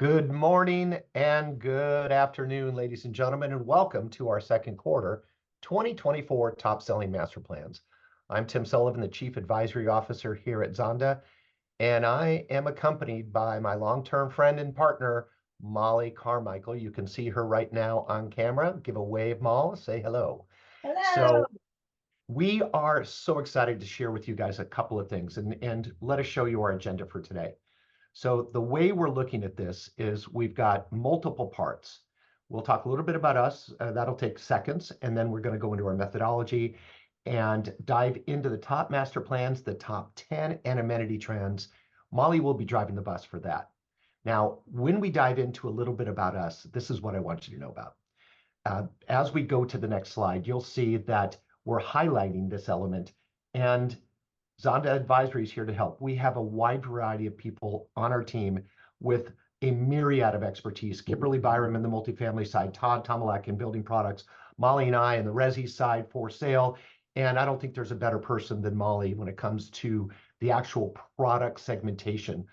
Good morning and good afternoon, ladies and gentlemen, and welcome to our second quarter 2024 top selling master plans. I'm Tim Sullivan, the Chief Advisory Officer here at Zonda, and I am accompanied by my long-term friend and partner, Mollie Carmichael. You can see her right now on camera. Give a wave, Mollie. Say hello. Hello. So we are so excited to share with you guys a couple of things, and let us show you our agenda for today. So the way we're looking at this is we've got multiple parts. We'll talk a little bit about us. That'll take seconds. And then we're going to go into our methodology and dive into the top master plans, the top 10 and amenity trends. Mollie will be driving the bus for that. Now, when we dive into a little bit about us, this is what I want you to know about. As we go to the next slide, you'll see that we're highlighting this element, and Zonda Advisory is here to help. We have a wide variety of people on our team with a myriad of expertise. Kimberly Byram in the multifamily side, Todd Tomalak in building products, Mollie and I in the resi side for sale. And I don't think there's a better person than Mollie when it comes to the actual product segmentation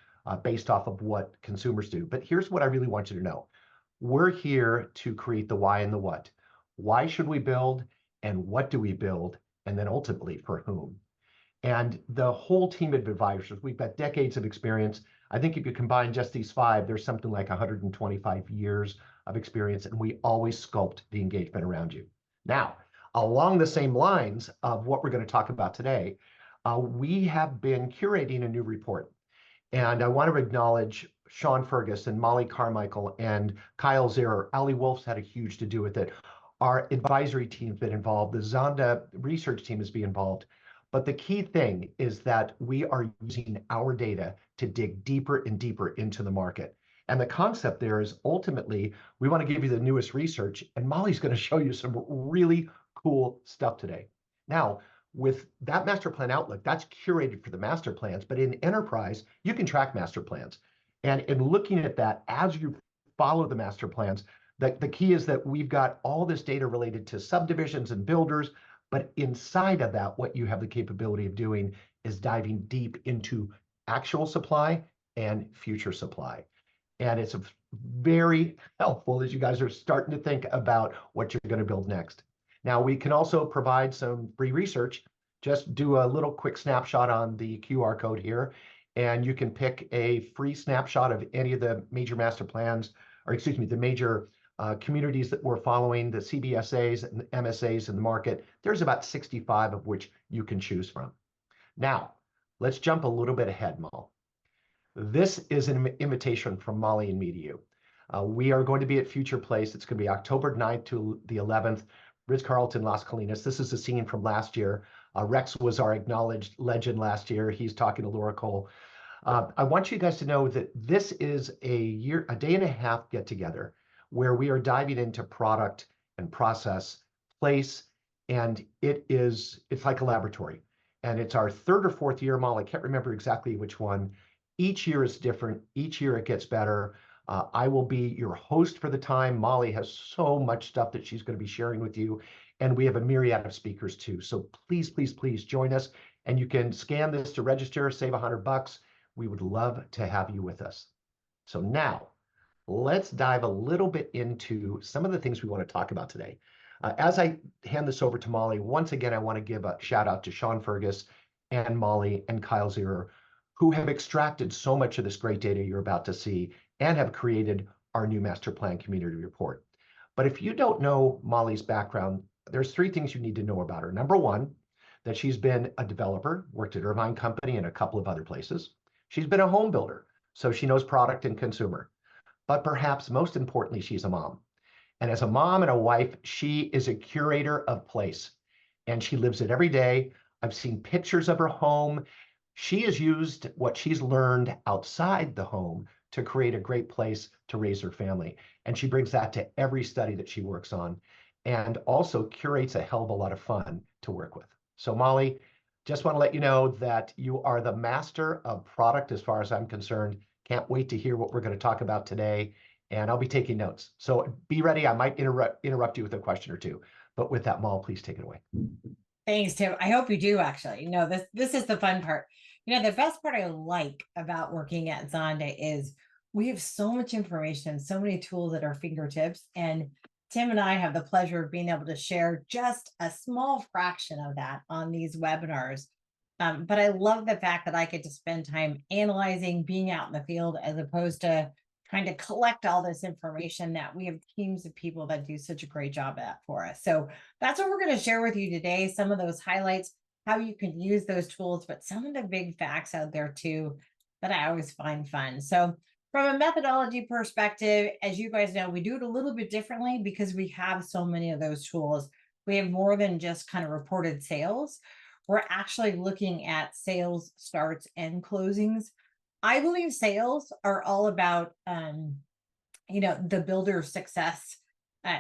based off of what consumers do. But here's what I really want you to know. We're here to create the why and the what. Why should we build, and what do we build, and then ultimately for whom? And the whole team of advisors, we've got decades of experience. I think if you combine just these five, there's something like 125 years of experience, and we always sculpt the engagement around you. Now, along the same lines of what we're going to talk about today, we have been curating a new report. And I want to acknowledge Sean Fergus and Mollie Carmichael and Kyle Zierer. Ali Wolf's had a huge to do with it. Our advisory team's been involved. The Zonda research team has been involved. But the key thing is that we are using our data to dig deeper and deeper into the market. And the concept there is ultimately, we want to give you the newest research, and Mollie's going to show you some really cool stuff today. Now, with that master plan outlook, that's curated for the master plans, but in enterprise, you can track master plans. And in looking at that, as you follow the master plans, the key is that we've got all this data related to subdivisions and builders, but inside of that, what you have the capability of doing is diving deep into actual supply and future supply. And it's very helpful as you guys are starting to think about what you're going to build next. Now, we can also provide some free research. Just do a little quick snapshot on the QR code here, and you can pick a free snapshot of any of the major master plans, or excuse me, the major communities that we're following, the CBSAs and MSAs in the market. There's about 65 of which you can choose from. Now, let's jump a little bit ahead, Mollie. This is an invitation from Mollie and me to you. We are going to be at Future Place. It's going to be October 9th to the 11th, Ritz-Carlton, Las Colinas. This is a scene from last year. Rex was our acknowledged legend last year. He's talking to Laura Cole. I want you guys to know that this is a day and a half get together where we are diving into product and process, place, and it's like a laboratory. And it's our third or fourth year, Mollie. I can't remember exactly which one. Each year is different. Each year it gets better. I will be your host for the time. Mollie has so much stuff that she's going to be sharing with you. And we have a myriad of speakers too. So please, please, please join us. And you can scan this to register, save $100. We would love to have you with us. So now, let's dive a little bit into some of the things we want to talk about today. As I hand this over to Mollie, once again, I want to give a shout out to Sean Fergus and Mollie and Kyle Zierer, who have extracted so much of this great data you're about to see and have created our new master plan community report. But if you don't know Mollie's background, there's three things you need to know about her. Number one, that she's been a developer, worked at Irvine Company and a couple of other places. She's been a home builder, so she knows product and consumer. But perhaps most importantly, she's a mom. And as a mom and a wife, she is a curator of place. And she lives it every day. I've seen pictures of her home. She has used what she's learned outside the home to create a great place to raise her family. And she brings that to every study that she works on, and also curates a hell of a lot of fun to work with. So Mollie, just want to let you know that you are the master of product as far as I'm concerned. Can't wait to hear what we're going to talk about today, and I'll be taking notes. So be ready. I might interrupt you with a question or two. But with that, Mollie, please take it away. Thanks, Tim. I hope you do, actually. This is the fun part. The best part I like about working at Zonda is We have so much information, so many tools at our fingertips. And Tim and I have the pleasure of being able to share just a small fraction of that on these webinars. But I love the fact that I get to spend time analyzing, being out in the field, as opposed to trying to collect all this information that we have teams of people that do such a great job at for us. So that's what we're going to share with you today. Some of those highlights, how you can use those tools, but some of the big facts out there too that I always find fun. So from a methodology perspective, as you guys know, we do it a little bit differently because we have so many of those tools. We have more than just kind of reported sales. We're actually looking at sales, starts, and closings. I believe sales are all about, the builder success,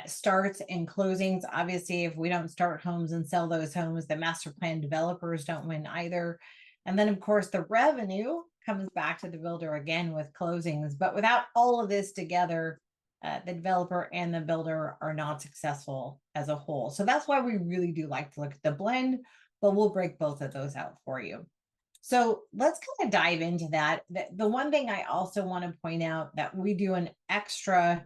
starts and closings. Obviously, if we don't start homes and sell those homes, the master plan developers don't win either. And then, of course, the revenue comes back to the builder again with closings. But without all of this together, the developer and the builder are not successful as a whole. So that's why we really do like to look at the blend, but we'll break both of those out for you. So let's kind of dive into that. The one thing I also want to point out that we do an extra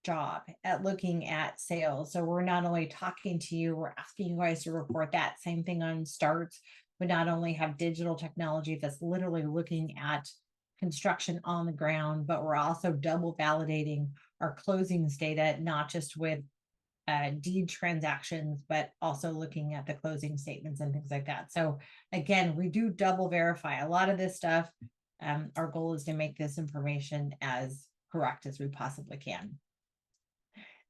job at looking at sales. So we're not only talking to you, we're asking you guys to report that. Same thing on starts. We not only have digital technology that's literally looking at construction on the ground, but we're also double validating our closings data, not just with deed transactions, but also looking at the closing statements and things like that. So again, we do double verify a lot of this stuff. Our goal is to make this information as correct as we possibly can.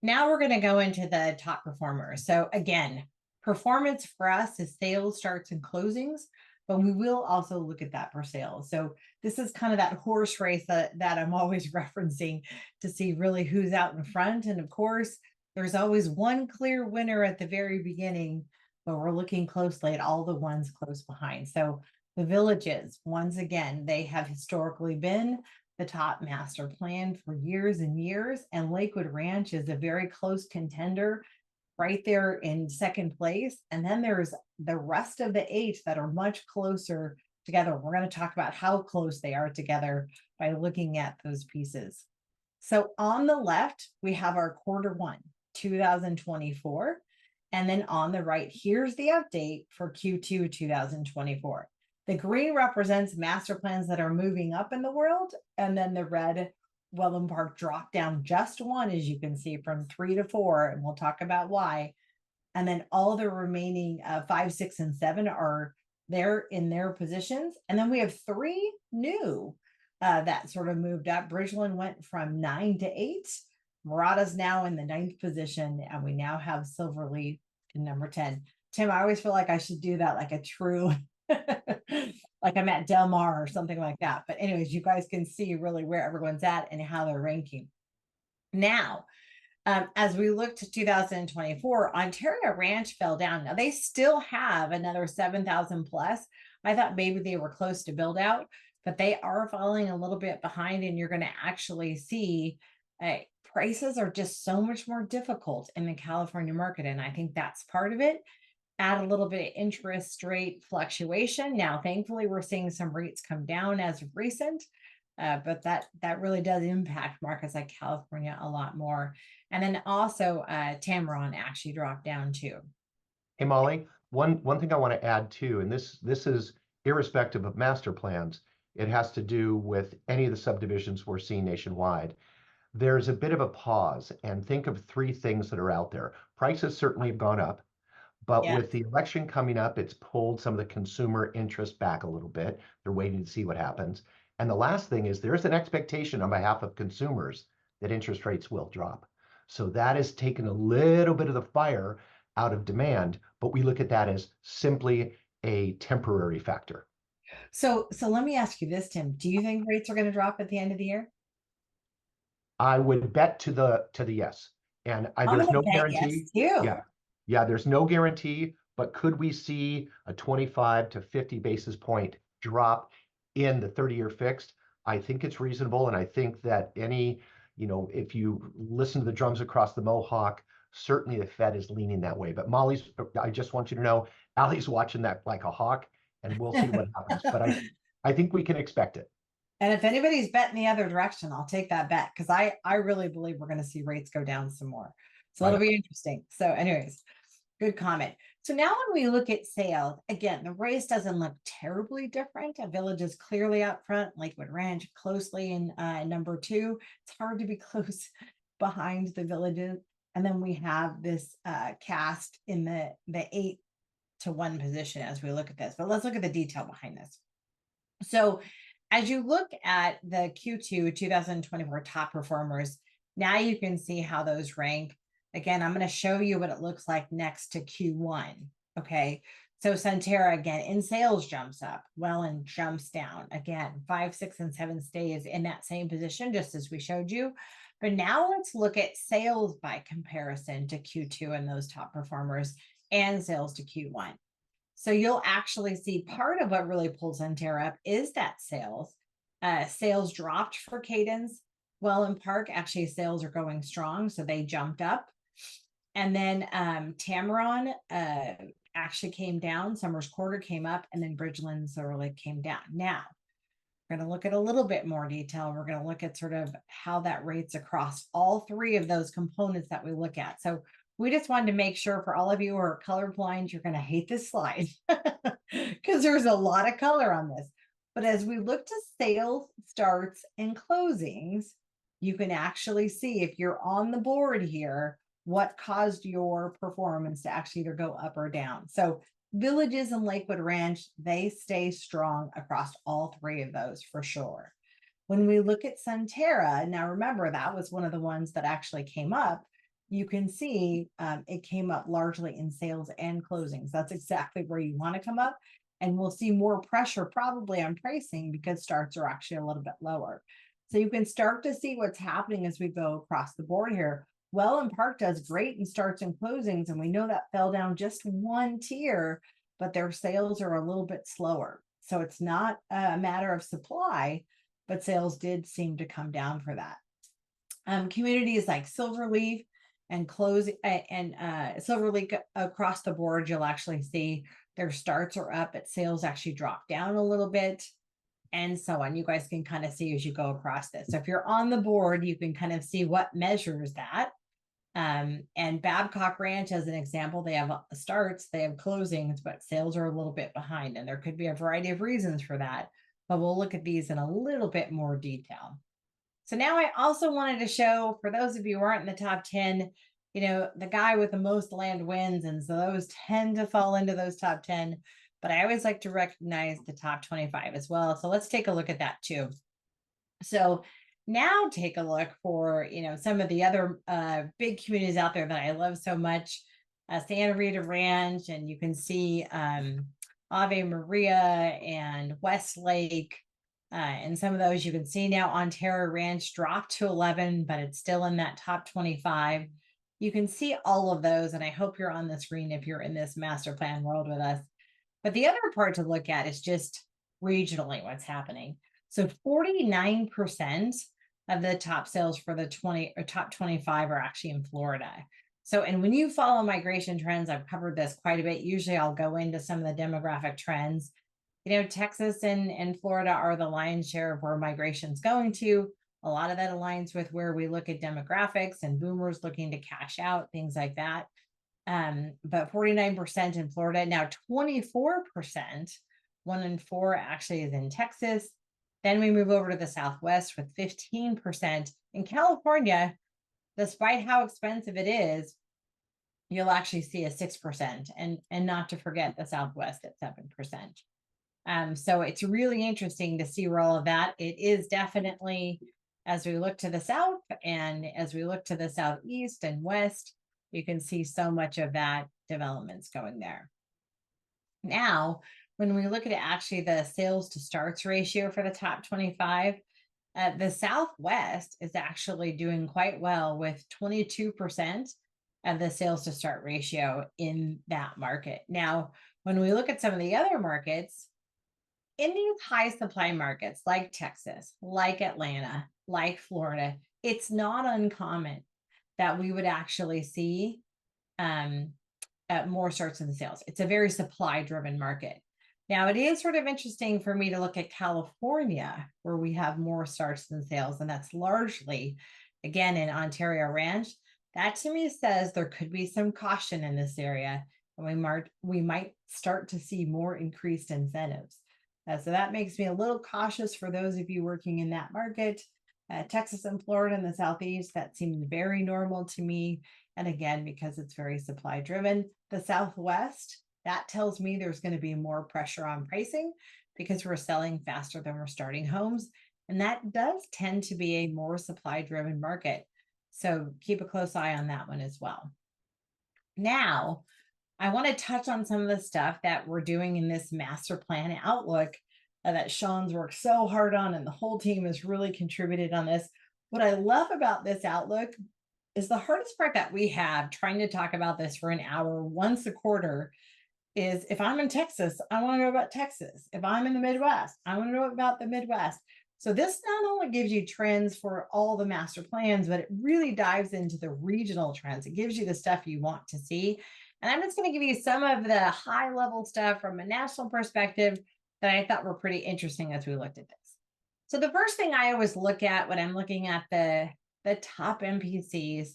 Now we're going to go into the top performers. So again, performance for us is sales, starts, and closings, but we will also look at that for sales. So this is kind of that horse race that I'm always referencing to see really who's out in front. And of course, there's always one clear winner at the very beginning, but we're looking closely at all the ones close behind. So the villages, once again, they have historically been the top master plan for years and years, and Lakewood Ranch is a very close contender right there in second place. And then there's the rest of the 8 that are much closer together. We're going to talk about how close they are together by looking at those pieces. So on the left, we have our Q1 2024. And then on the right, here's the update for Q2 2024. The green represents master plans that are moving up in the world. And then the red, Welland Park dropped down just 1, as you can see, from 3 to 4. And we'll talk about why. And then all the remaining 5, 6, and 7 are there in their positions. And then we have 3 new that sort of moved up. Bridgeland went from 9 to 8. Murata's now in the 9th position, and we now have Silverleaf in number 10. Tim, I always feel like I should do that like a true, like I'm at Del Mar or something like that. But anyways, you guys can see really where everyone's at and how they're ranking. Now, as we look to 2024, Ontario Ranch fell down. Now they still have another 7,000 plus. I thought maybe they were close to build out, but they are falling a little bit behind, and you're going to actually see prices are just so much more difficult in the California market. And I think that's part of it. Add a little bit of interest rate fluctuation. Now, thankfully, we're seeing some rates come down as of recent, but that really does impact markets like California a lot more. And then also Tamarron actually dropped down too. Hey, Molly, one thing I want to add too, and this is irrespective of master plans, it has to do with any of the subdivisions we're seeing nationwide. There's a bit of a pause, and think of 3 things that are out there. Prices certainly have gone up, but with the election coming up, it's pulled some of the consumer interest back a little bit. They're waiting to see what happens. And the last thing is there's an expectation on behalf of consumers that interest rates will drop. So that has taken a little bit of the fire out of demand, but we look at that as simply a temporary factor. So let me ask you this, Tim. Do you think rates are going to drop at the end of the year? I would bet to the yes. And I'm there's going no to bet yes guarantee. too. Yeah, there's no guarantee, but could we see a 25 to 50 basis point drop in the 30-year fixed? I think it's reasonable. And I think that if you listen to the drums across the Mohawk, certainly the Fed is leaning that way. But I just want you to know, Allie's watching that like a hawk, and we'll see what happens. But I think we can expect it. And if anybody's betting the other direction, I'll take that bet because I really believe we're going to see rates go down some more. So Right. that'll be interesting. So, anyways, good comment. So now when we look at sales, again, the race doesn't look terribly different. A Village is clearly out front, Lakewood Ranch closely in number 2. It's hard to be close behind the Villages. And then we have this cast in the 8-1 position as we look at this. But let's look at the detail behind this. So as you look at the Q2 2024 top performers, now you can see how those rank. Again, I'm going to show you what it looks like next to Q1. Okay. So Centera again in sales jumps up, Welland jumps down again, 5, 6, and 7 stays in that same position, just as we showed you. But now let's look at sales by comparison to Q2 and those top performers and sales to Q1. So you'll actually see part of what really pulls Centera up is that sales. Sales dropped for Cadence. Welland Park, actually sales are going strong, so they jumped up. And then Tamaron actually came down. Summers Quarter came up, and then Bridgeland Silver Lake came down. Now, we're going to look at a little bit more detail. We're going to look at sort of how that rates across all 3 of those components that we look at. So we just wanted to make sure for all of you who are colorblind, you're going to hate this slide because there's a lot of color on this. But as we look to sales, starts, and closings, you can actually see if you're on the board here, what caused your performance to actually either go up or down. So Villages and Lakewood Ranch, they stay strong across all 3 of those for sure. When we look at Centera, now remember that was one of the ones that actually came up. You can see it came up largely in sales and closings. That's exactly where you want to come up. And we'll see more pressure probably on pricing because starts are actually a little bit lower. So you can start to see what's happening as we go across the board here. Welland Park does great in starts and closings, and we know that fell down just 1 tier, but their sales are a little bit slower. So it's not a matter of supply, but sales did seem to come down for that. Communities like Silverleaf and Silverleaf across the board, you'll actually see their starts are up, but sales actually drop down a little bit, and so on. You guys can kind of see as you go across this. So if you're on the board, you can kind of see what measures that. And Babcock Ranch, as an example, they have starts, they have closings, but sales are a little bit behind. And there could be a variety of reasons for that, but we'll look at these in a little bit more detail. So now I also wanted to show, for those of you who aren't in the top 10, you know, the guy with the most land wins. And so those tend to fall into those top 10, but I always like to recognize the top 25 as well. So let's take a look at that too. So now take a look for, you know, some of the other big communities out there that I love so much. Santa Rita Ranch, and you can see Ave Maria and Westlake. And some of those you can see now. Ontario Ranch dropped to 11, but it's still in that top 25. You can see all of those, and I hope you're on the screen if you're in this master plan world with us. But the other part to look at is just regionally what's happening. So 49% of the top sales for the top 25 are actually in Florida. So, and when you follow migration trends, I've covered this quite a bit. Usually I'll go into some of the demographic trends. You know, Texas and Florida are the lion's share of where migration's going to. A lot of that aligns with where we look at demographics and boomers looking to cash out, things like that. But 49% in Florida. Now 24%, 1 in 4 actually is in Texas. Then we move over to the Southwest with 15%. In California, despite how expensive it is, you'll actually see a 6%, and not to forget the Southwest at 7%. So it's really interesting to see where all of that. It is definitely, as we look to the South and as we look to the Southeast and West, you can see so much of that development's going there. Now, when we look at actually the sales to starts ratio for the top 25, the Southwest is actually doing quite well with 22% of the sales to start ratio in that market. Now, when we look at some of the other markets, in these high supply markets like Texas, like Atlanta, like Florida, it's not uncommon that we would actually see more starts in the sales. It's a very supply driven market. Now, it is sort of interesting for me to look at California, where we have more starts than sales, and that's largely, again, in Ontario Ranch. That to me says there could be some caution in this area, and we might start to see more increased incentives. So that makes me a little cautious for those of you working in that market. Texas and Florida in the Southeast, that seems very normal to me. And again, because it's very supply driven, the Southwest, that tells me there's going to be more pressure on pricing because we're selling faster than we're starting homes. And that does tend to be a more supply driven market. So keep a close eye on that one as well. Now, I want to touch on some of the stuff that we're doing in this master plan outlook that Sean's worked so hard on, and the whole team has really contributed on this. What I love about this outlook is the hardest part that we have trying to talk about this for an hour once a quarter is if I'm in Texas, I want to know about Texas. If I'm in the Midwest, I want to know about the Midwest. So this not only gives you trends for all the master plans, but it really dives into the regional trends. It gives you the stuff you want to see. And I'm just going to give you some of the high level stuff from a national perspective that I thought were pretty interesting as we looked at this. So the first thing I always look at when I'm looking at the top MPCs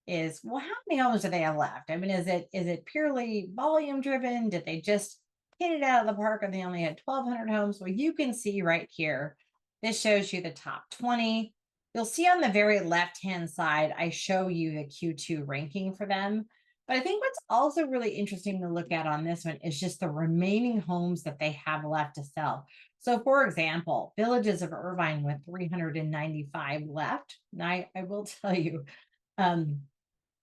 is, well, how many homes do they have left? I mean, is it purely volume driven? Did they just hit it out of the park and they only had 1,200 homes? Well, you can see right here, this shows you the top 20. You'll see on the very left-hand side, I show you the Q2 ranking for them. But I think what's also really interesting to look at on this one is just the remaining homes that they have left to sell. So for example, Villages of Irvine with 395 left. And I will tell you,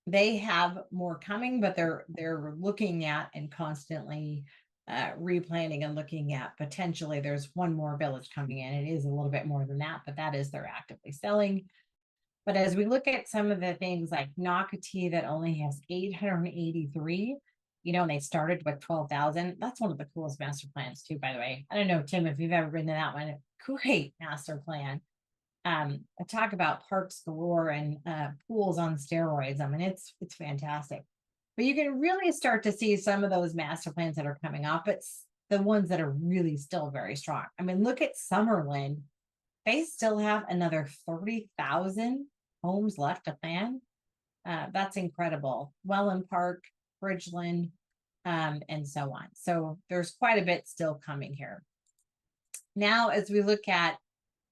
they have more coming, but they're looking at and constantly replanning and looking at potentially there's one more village coming in. It is a little bit more than that, but that is they're actively selling. But as we look at some of the things like Nocatee that only has 883, and they started with 12,000. That's one of the coolest master plans too, by the way. I don't know, Tim, if you've ever been to that one. Great master plan. I talk about parks galore and pools on steroids. I mean, it's fantastic. But you can really start to see some of those master plans that are coming up. It's the ones that are really still very strong. I mean, look at Summerlin. They still have another 30,000 homes left to plan. That's incredible. Welland Park, Bridgeland, and so on. So there's quite a bit still coming here. Now, as we look at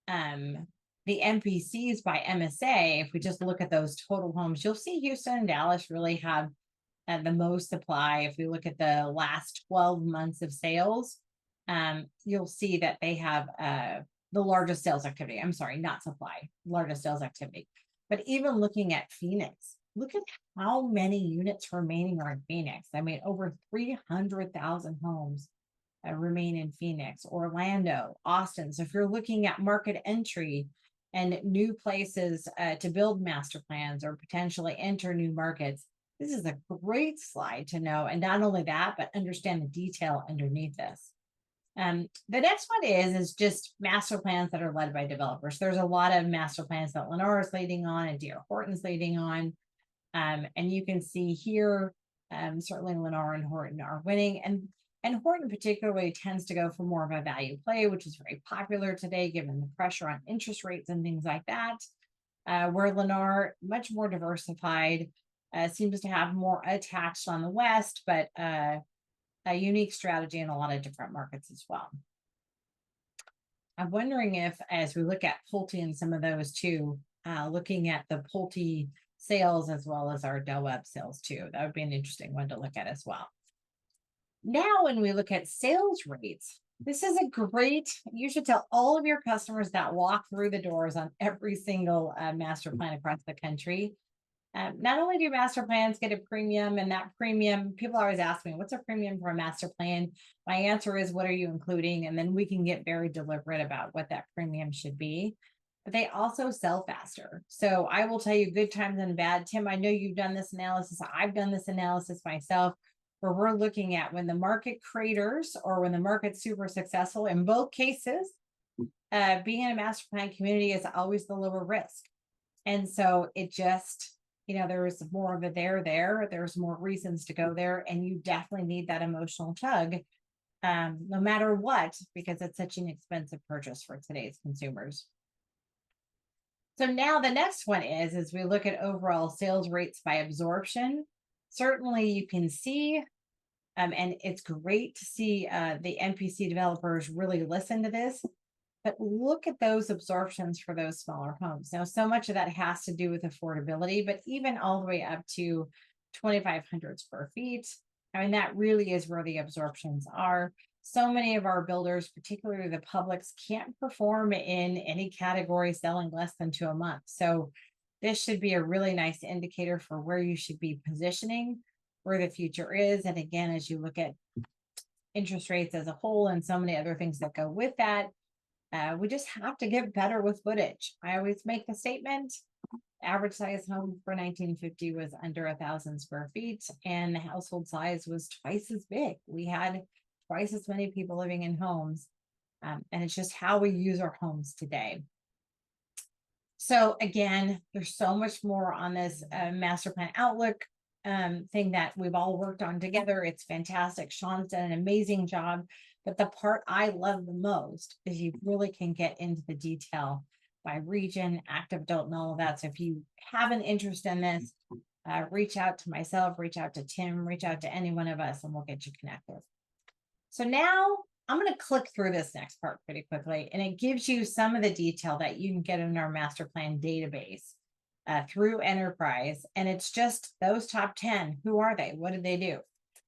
the MPCs by MSA, if we just look at those total homes, you'll see Houston and Dallas really have the most supply. If we look at the last 12 months of sales, you'll see that they have the largest sales activity. I'm sorry, not supply, largest sales activity. But even looking at Phoenix, look at how many units remaining are in Phoenix. I mean, over 300,000 homes remain in Phoenix, Orlando, Austin. So if you're looking at market entry and new places to build master plans or potentially enter new markets, this is a great slide to know. And not only that, but understand the detail underneath this. The next one is just master plans that are led by developers. There's a lot of master plans that Lennar is leading on and D.R. Horton's leading on. And you can see here, certainly Lennar and Horton are winning. And Horton particularly tends to go for more of a value play, which is very popular today, given the pressure on interest rates and things like that. Where Lennar, much more diversified, seems to have more attached on the West, but a unique strategy in a lot of different markets as well. I'm wondering if, as we look at Pulte and some of those too, looking at the Pulte sales as well as our Del Webb sales too, that would be an interesting one to look at as well. Now, when we look at sales rates, this is a great, you should tell all of your customers that walk through the doors on every single master plan across the country. Not only do master plans get a premium, and that premium, people always ask me, what's a premium for a master plan? My answer is, what are you including? And then we can get very deliberate about what that premium should be. But they also sell faster. So I will tell you good times and bad. Tim, I know you've done this analysis. I've done this analysis myself, where we're looking at when the market craters or when the market's super successful. In both cases, being in a master plan community is always the lower risk. And so it just, there's more of a there's more reasons to go there, and you definitely need that emotional tug no matter what, because it's such an expensive purchase for today's consumers. So now the next one is we look at overall sales rates by absorption. Certainly you can see, and it's great to see the NPC developers really listen to this, but look at those absorptions for those smaller homes. Now, so much of that has to do with affordability, but even all the way up to 2,500 square feet, I mean, that really is where the absorptions are. So many of our builders, particularly the publics, can't perform in any category selling less than 2 a month. So this should be a really nice indicator for where you should be positioning, where the future is. And again, as you look at interest rates as a whole and so many other things that go with that, we just have to get better with footage. I always make the statement, average size home for 1950 was under 1,000 square feet, and the household size was twice as big. We had twice as many people living in homes, and it's just how we use our homes today. So again, there's so much more on this master plan outlook thing that we've all worked on together. It's fantastic. Sean's done an amazing job. But the part I love the most is you really can get into the detail by region, active adult, and all of that. So if you have an interest in this, reach out to myself, reach out to Tim, reach out to any one of us, and we'll get you connected. So now I'm going to click through this next part pretty quickly, and it gives you some of the detail that you can get in our master plan database through Enterprise. And it's just those top 10. Who are they? What did they do?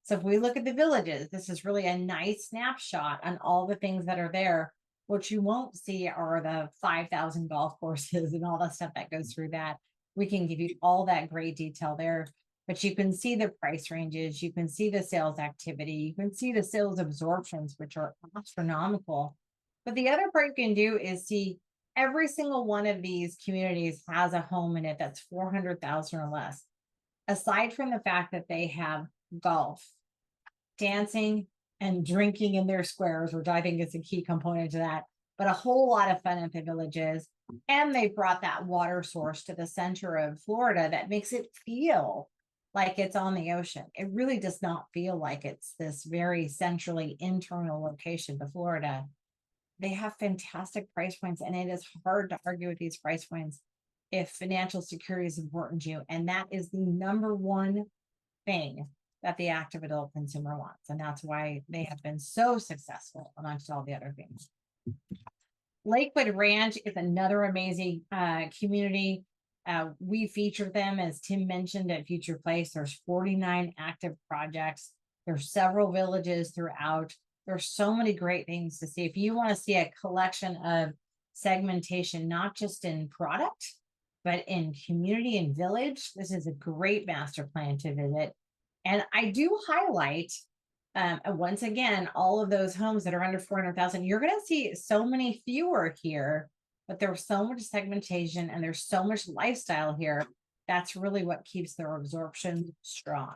So if we look at the villages, this is really a nice snapshot on all the things that are there. What you won't see are the 5,000 golf courses and all the stuff that goes through that. We can give you all that great detail there, but you can see the price ranges. You can see the sales activity. You can see the sales absorptions, which are astronomical. But the other part you can do is see every single one of these communities has a home in it that's 400,000 or less. Aside from the fact that they have golf, dancing, and drinking in their squares, which I think is a key component to that, but a whole lot of fun at the villages. And they brought that water source to the center of Florida that makes it feel like it's on the ocean. It really does not feel like it's this very centrally internal location to Florida. They have fantastic price points, and it is hard to argue with these price points if financial security is important to you. And that is the number one thing that the active adult consumer wants. And that's why they have been so successful amongst all the other things. Lakewood Ranch is another amazing community. We featured them, as Tim mentioned, at Future Place. There's 49 active projects. There's several villages throughout. There's so many great things to see. If you want to see a collection of segmentation, not just in product, but in community and village, this is a great master plan to visit. And I do highlight, once again, all of those homes that are under 400,000. You're going to see so many fewer here, but there's so much segmentation and there's so much lifestyle here. That's really what keeps their absorption strong.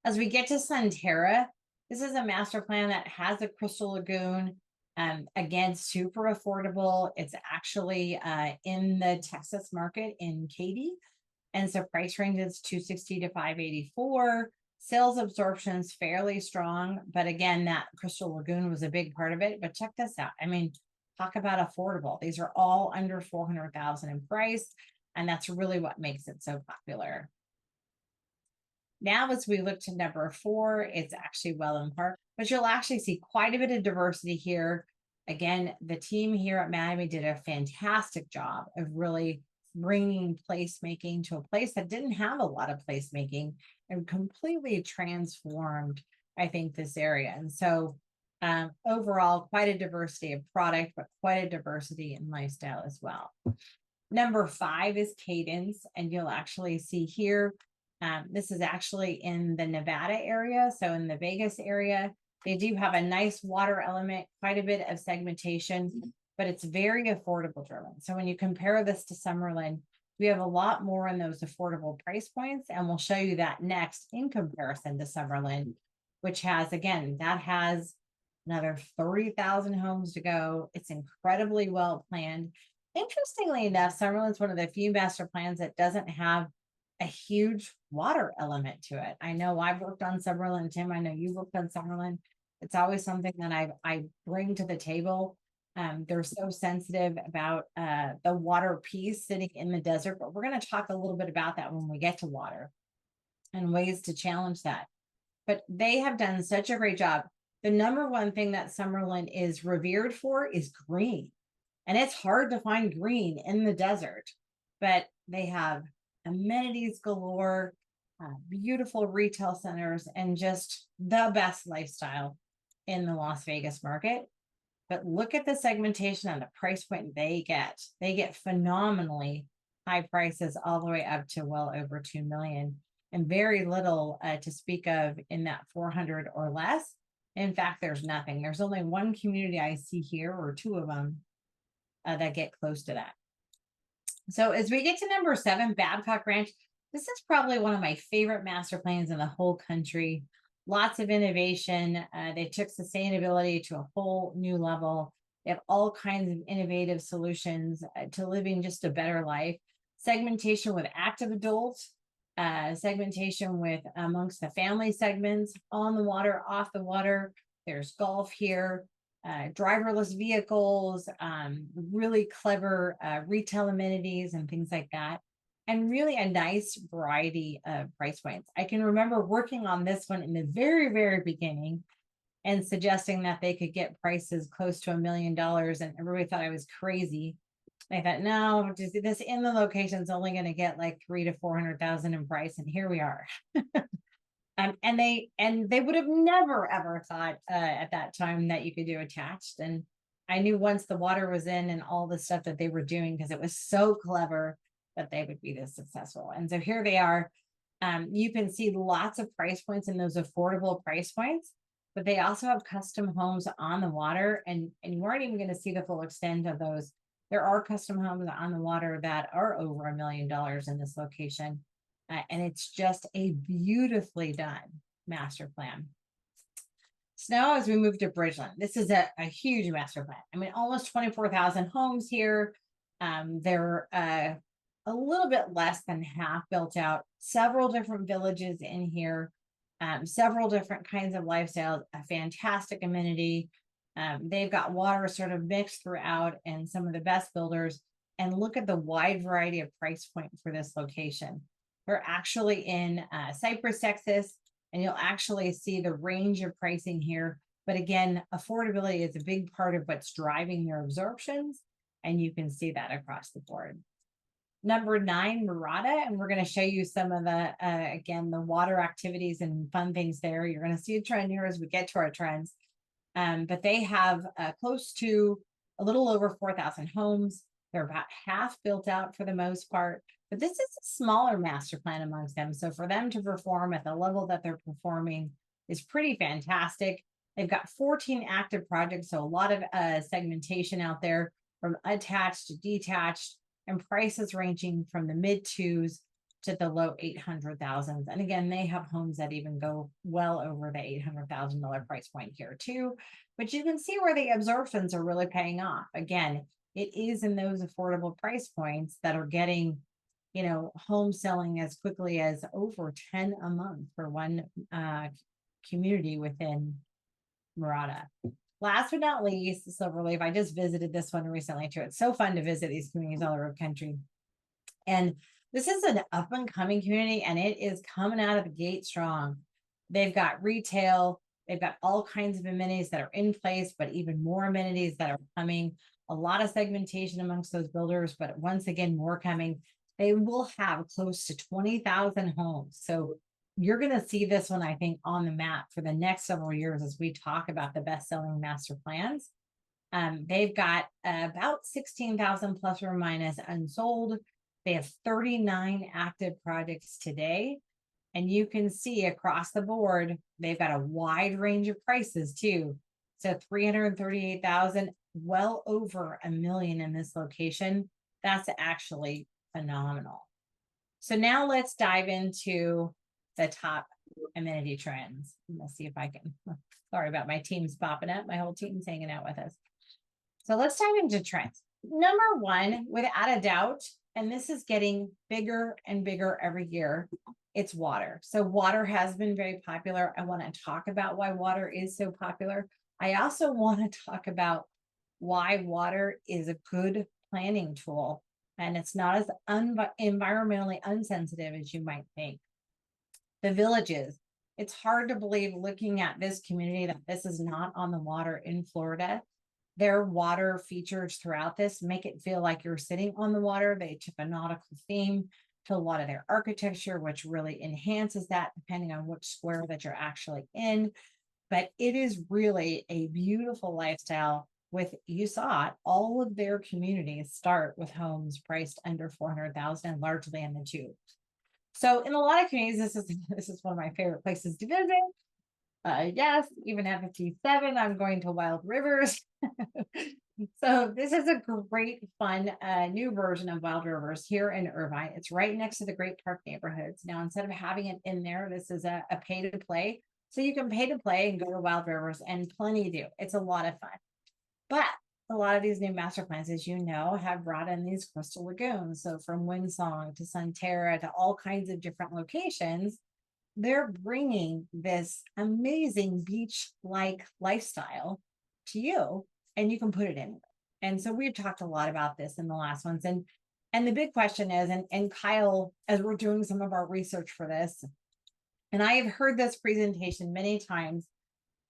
As we get to Sunterra, this is a master plan that has a Crystal Lagoon. Again, super affordable. It's actually in the Texas market in Katy. And so price range is 260 to 584. Sales absorption's fairly strong, but again, that Crystal Lagoon was a big part of it. But check this out. I mean, talk about affordable. These are all under 400,000 in price, and that's really what makes it so popular. Now, as we look to number 4, it's actually Welland Park, but you'll actually see quite a bit of diversity here. Again, the team here at Mattamy did a fantastic job of really bringing placemaking to a place that didn't have a lot of placemaking and completely transformed, I think, this area. And so overall, quite a diversity of product, but quite a diversity in lifestyle as well. Number 5 is Cadence, and you'll actually see here, this is actually in the Nevada area. So in the Vegas area, they do have a nice water element, quite a bit of segmentation, but it's very affordable driven. So when you compare this to Summerlin, we have a lot more in those affordable price points, and we'll show you that next in comparison to Summerlin, which has, again, that has another 30,000 homes to go. It's incredibly well planned. Interestingly enough, Summerlin's one of the few master plans that doesn't have a huge water element to it. I know I've worked on Summerlin, Tim, I know you worked on Summerlin. It's always something that I bring to the table. They're so sensitive about the water piece sitting in the desert, but we're going to talk a little bit about that when we get to water and ways to challenge that. But they have done such a great job. The number one thing that Summerlin is revered for is green. And it's hard to find green in the desert, but they have amenities galore, beautiful retail centers, and just the best lifestyle in the Las Vegas market. But look at the segmentation and the price point they get. They get phenomenally high prices all the way up to well over 2 million, and very little to speak of in that 400 or less. In fact, there's nothing. There's only one community I see here, or two of them, that get close to that. So as we get to number 7, Babcock Ranch, this is probably one of my favorite master plans in the whole country. Lots of innovation. They took sustainability to a whole new level. They have all kinds of innovative solutions to living just a better life. Segmentation with active adults, segmentation with amongst the family segments, on the water, off the water. There's golf here, driverless vehicles, really clever retail amenities and things like that. And really a nice variety of price points. I can remember working on this one in the very, very beginning and suggesting that they could get prices close to $1 million. And everybody thought I was crazy. I thought, no, just this in the location is only going to get like 300,000 to 400,000 in price. And here we are. And they would have never ever thought at that time that you could do attached. And I knew once the water was in and all the stuff that they were doing, because it was so clever, that they would be this successful. And so here they are. You can see lots of price points in those affordable price points, but they also have custom homes on the water, and you aren't even going to see the full extent of those. There are custom homes on the water that are over $1 million in this location. And it's just a beautifully done master plan. So now as we move to Bridgeland, this is a huge master plan. I mean, almost 24,000 homes here. They're a little bit less than half built out, several different villages in here, several different kinds of lifestyles, a fantastic amenity. They've got water sort of mixed throughout, and some of the best builders. And look at the wide variety of price point for this location. We're actually in Cypress, Texas, and you'll actually see the range of pricing here. But again, affordability is a big part of what's driving their absorptions, and you can see that across the board. Number 9, Murata, and we're going to show you some of the, again, the water activities and fun things there. You're going to see a trend here as we get to our trends. But they have close to a little over 4,000 homes. They're about half built out for the most part, but this is a smaller master plan amongst them. So for them to perform at the level that they're performing is pretty fantastic. They've got 14 active projects, so a lot of segmentation out there, from attached to detached, and prices ranging from the mid 2s to the low 800,000s. And again, they have homes that even go well over the $800,000 price point here too. But you can see where the absorptions are really paying off. Again, it is in those affordable price points that are getting, you know, home selling as quickly as over 10 a month for one community within Murata. Last but not least, Silverleaf. I just visited this one recently too. It's so fun to visit these communities all over the country. And this is an up and coming community, and it is coming out of the gate strong. They've got retail, they've got all kinds of amenities that are in place, but even more amenities that are coming. A lot of segmentation amongst those builders, but once again, more coming. They will have close to 20,000 homes. So you're going to see this one, I think, on the map for the next several years as we talk about the best-selling master plans. They've got about 16,000 plus or minus unsold. They have 39 active projects today. And you can see across the board, they've got a wide range of prices too. So 338,000, well over $1 million in this location. That's actually phenomenal. So now let's dive into the top amenity trends. Let's see if I can, sorry about my team's popping up. My whole team's hanging out with us. So let's dive into trends. Number 1, without a doubt, and this is getting bigger and bigger every year, It's water. So water has been very popular. I want to talk about why water is so popular. I also want to talk about why water is a good planning tool and it's not as environmentally unsensitive as you might think. The villages. It's hard to believe looking at this community that this is not on the water in Florida. Their water features throughout this make it feel like you're sitting on the water. They took a nautical theme to a lot of their architecture, which really enhances that depending on which square that you're actually in. But it is really a beautiful lifestyle with, you saw it, all of their communities start with homes priced under 400,000, largely in the two. So in a lot of communities, this is one of my favorite places to visit. Yes, even at 57, I'm going to Wild Rivers. So this is a great, fun, new version of Wild Rivers here in Irvine. It's right next to the Great Park neighborhoods. Now, instead of having it in there, this is a pay to play. So you can pay to play and go to Wild Rivers, and plenty do. It's a lot of fun. But a lot of these new master plans, as you know, have brought in these coastal lagoons. So from Windsong to Sunterra to all kinds of different locations, they're bringing this amazing beach-like lifestyle to you, and you can put it anywhere. And so we've talked a lot about this in the last ones. And the big question is, and Kyle, as we're doing some of our research for this, and I have heard this presentation many times.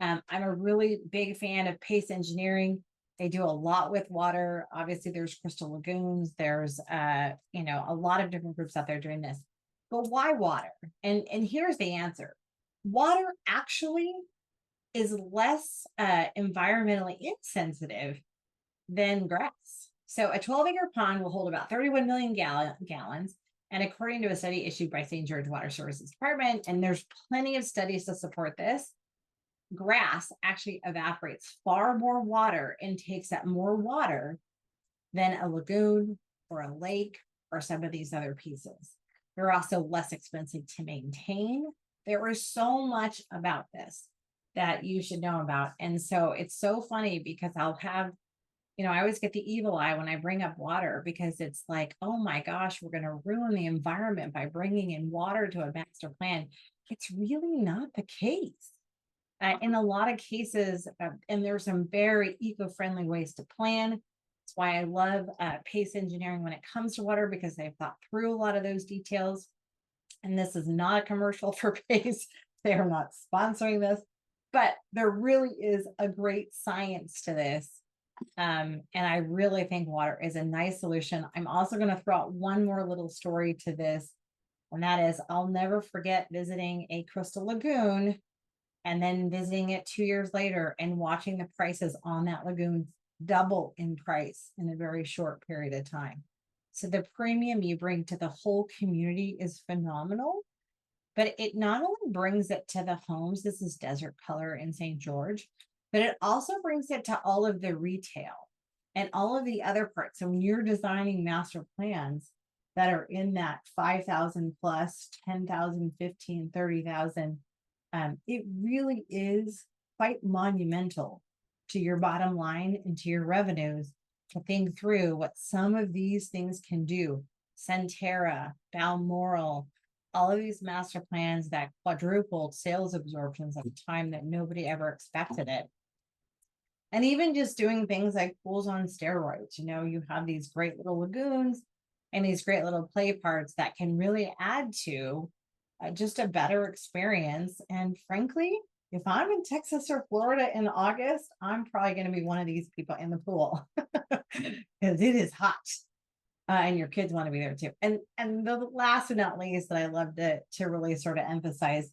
I'm a really big fan of Pace Engineering. They do a lot with water. Obviously, there's Crystal Lagoons. There's, a lot of different groups out there doing this. But why water? And here's the answer. Water actually is less environmentally insensitive than grass. So a 12-acre pond will hold about 31 million gallons. And according to a study issued by St. George Water Services Department, and there's plenty of studies to support this, grass actually evaporates far more water and takes up more water than a lagoon or a lake or some of these other pieces. They're also less expensive to maintain. There is so much about this that you should know about. And so it's so funny because I'll have, I always get the evil eye when I bring up water because it's like, oh my gosh, we're going to ruin the environment by bringing in water to a master plan. It's really not the case. In a lot of cases, and there's some very eco-friendly ways to plan. That's why I love Pace Engineering when it comes to water, because they've thought through a lot of those details. And this is not a commercial for Pace. They are not sponsoring this, but there really is a great science to this. And I really think water is a nice solution. I'm also going to throw out one more little story to this, and that is I'll never forget visiting a Crystal Lagoon and then visiting it 2 years later and watching the prices on that lagoon double in price in a very short period of time. So the premium you bring to the whole community is phenomenal, but it not only brings it to the homes, this is Desert Color in St. George, but it also brings it to all of the retail and all of the other parts. So when you're designing master plans that are in that 5,000 plus, 10,000, 15, 30,000, it really is quite monumental to your bottom line and to your revenues to think through what some of these things can do. Centerra, Balmoral, all of these master plans that quadrupled sales absorptions at a time that nobody ever expected it. And even just doing things like pools on steroids, you have these great little lagoons and these great little play parts that can really add to just a better experience. And frankly, if I'm in Texas or Florida in August, I'm probably going to be one of these people in the pool because it is hot. And your kids want to be there too. And the last but not least that I love to really sort of emphasize,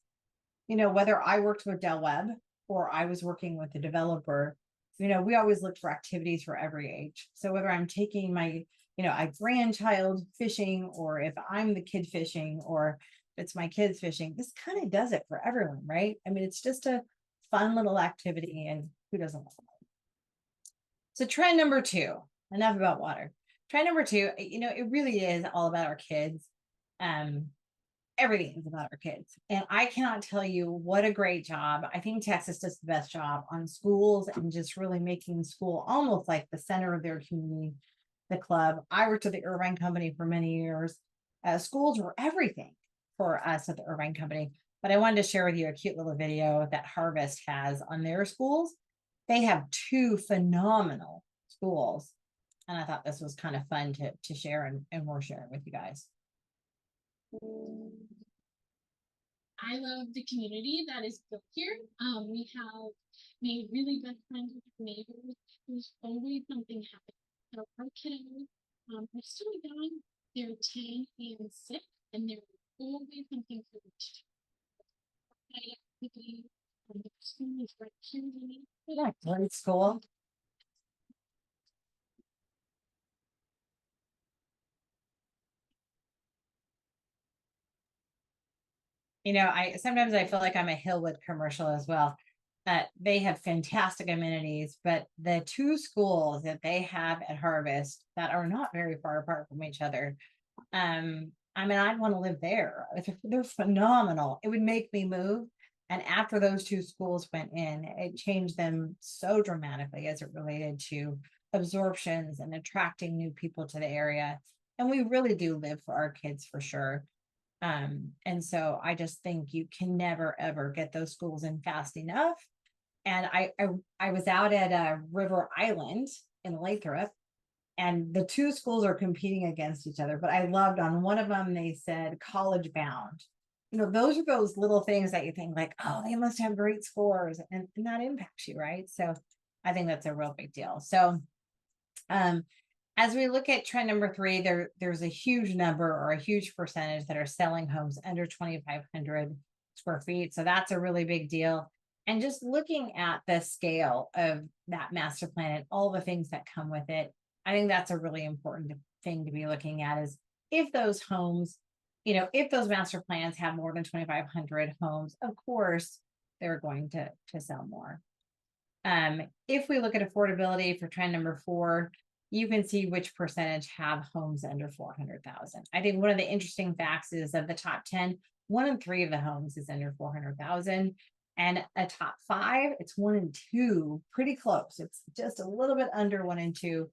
whether I worked with Del Webb or I was working with the developer, we always look for activities for every age. So whether I'm taking my, a grandchild fishing, or if I'm the kid fishing, or it's my kids fishing, this kind of does it for everyone, right? I mean, it's just a fun little activity, and who doesn't love it? So trend number 2, enough about water. Trend number 2, it really is all about our kids. Everything is about our kids. And I cannot tell you what a great job. I think Texas does the best job on schools and just really making school almost like the center of their community, the club. I worked at the Irvine Company for many years. Schools were everything for us at the Irvine Company, but I wanted to share with you a cute little video that Harvest has on their schools. They have two phenomenal schools, and I thought this was kind of fun to share, and we're sharing with you guys. I love the community that is built here. We have made really best friends with our neighbors. There's always something happening. So our kiddos are still young. They're 10 and 6, and there's always something for them to do. Activities. The school is right here. Yeah, great school. You know, I sometimes I feel like I'm a Hillwood commercial as well. They have fantastic amenities, but the two schools that they have at Harvest that are not very far apart from each other, I mean, I'd want to live there. They're phenomenal. It would make me move. And after those two schools went in, it changed them so dramatically as it related to absorptions and attracting new people to the area. And we really do live for our kids for sure. And so I just think you can never ever get those schools in fast enough. And I was out at River Island in Lathrop, and the two schools are competing against each other. But I loved on one of them, they said college bound. You know, those are those little things that you think like, oh, they must have great scores, and that impacts you, right? So I think that's a real big deal. So as we look at trend number 3, there's a huge number or a huge percentage that are selling homes under 2,500 square feet. So that's a really big deal. And just looking at the scale of that master plan and all the things that come with it, I think that's a really important thing to be looking at is if those homes, you know, if those master plans have more than 2,500 homes, of course, they're going to sell more. If we look at affordability for trend number 4, you can see which percentage have homes under 400,000. I think one of the interesting facts is of the top 10, 1 in 3 of the homes is under 400,000, and a top 5, it's 1 in 2, pretty close. It's just a little bit under 1 in 2,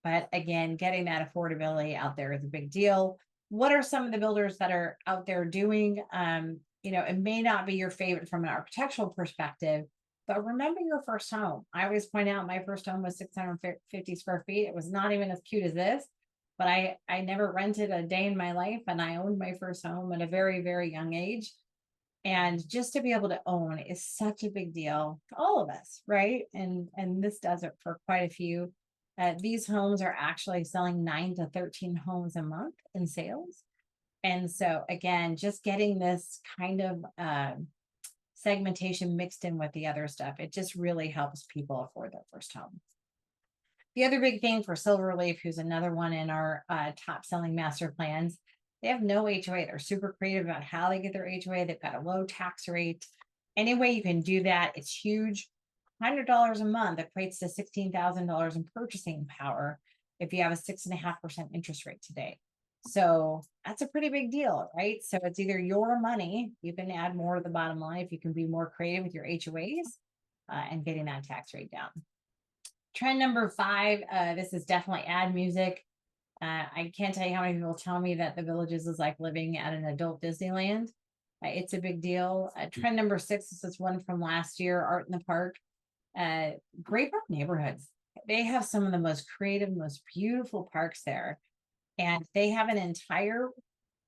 but again, getting that affordability out there is a big deal. What are some of the builders that are out there doing? You know, it may not be your favorite from an architectural perspective, but remember your first home. I always point out my first home was 650 square feet. It was not even as cute as this, but I never rented a day in my life, and I owned my first home at a very, very young age. And just to be able to own is such a big deal to all of us, right? And this does it for quite a few. These homes are actually selling 9 to 13 homes a month in sales. And so again, just getting this kind of segmentation mixed in with the other stuff, it just really helps people afford their first home. The other big thing for Silverleaf, who's another one in our top selling master plans, they have no HOA. They're super creative about how they get their HOA. They've got a low tax rate. Any way you can do that, it's huge. $100 a month equates to $16,000 in purchasing power if you have a 6.5% interest rate today. So that's a pretty big deal, right? So it's either your money, you can add more to the bottom line if you can be more creative with your HOAs and getting that tax rate down. Trend number 5, this is definitely ad music. I can't tell you how many people tell me that the Villages is like living at an adult Disneyland. It's a big deal. Trend number 6, this is one from last year, Art in the Park. Great Park neighborhoods. They have some of the most creative, most beautiful parks there. And they have an entire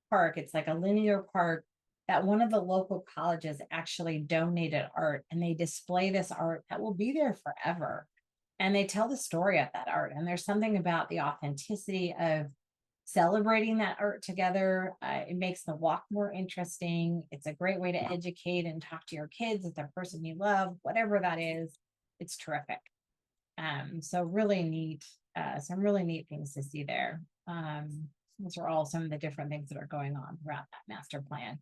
park. It's like a linear park that one of the local colleges actually donated art, and they display this art that will be there forever. And they tell the story of that art. And there's something about the authenticity of celebrating that art together. It makes the walk more interesting. It's a great way to educate and talk to your kids, it's a person you love, whatever that is. It's terrific. So really neat, some really neat things to see there. Those are all some of the different things that are going on throughout that master plan.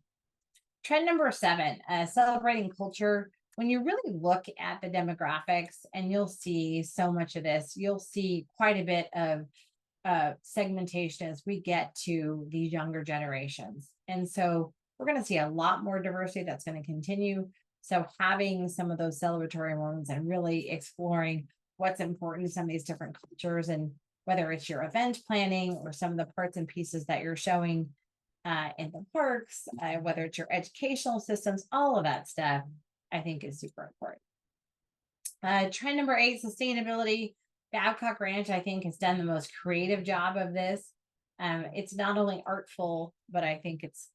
Trend number 7, celebrating culture. When you really look at the demographics, and you'll see so much of this, you'll see quite a bit of segmentation as we get to these younger generations. And so we're going to see a lot more diversity that's going to continue. So having some of those celebratory moments and really exploring what's important to some of these different cultures, and whether it's your event planning or some of the parts and pieces that you're showing, in the parks, whether it's your educational systems, all of that stuff, I think is super important. Trend number 8, sustainability. Babcock Ranch, I think, has done the most creative job of this. It's not only artful, but I think it's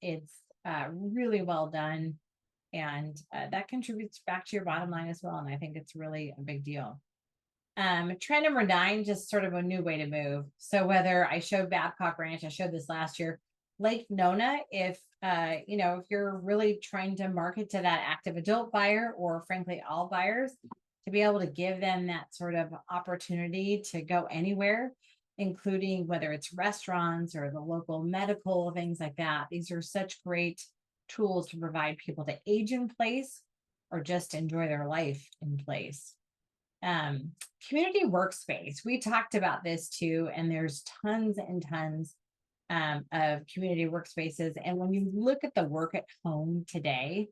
really well done, and that contributes back to your bottom line as well. And I think it's really a big deal. Trend number 9, just sort of a new way to move. So whether I showed Babcock Ranch, I showed this last year, Lake Nona, if if you're really trying to market to that active adult buyer, or frankly all buyers, to be able to give them that sort of opportunity to go anywhere, including whether it's restaurants or the local medical, things like that. These are such great tools to provide people to age in place or just enjoy their life in place. Community workspace. We talked about this too, and there's tons and tons of community workspaces. And when you look at the work at home today,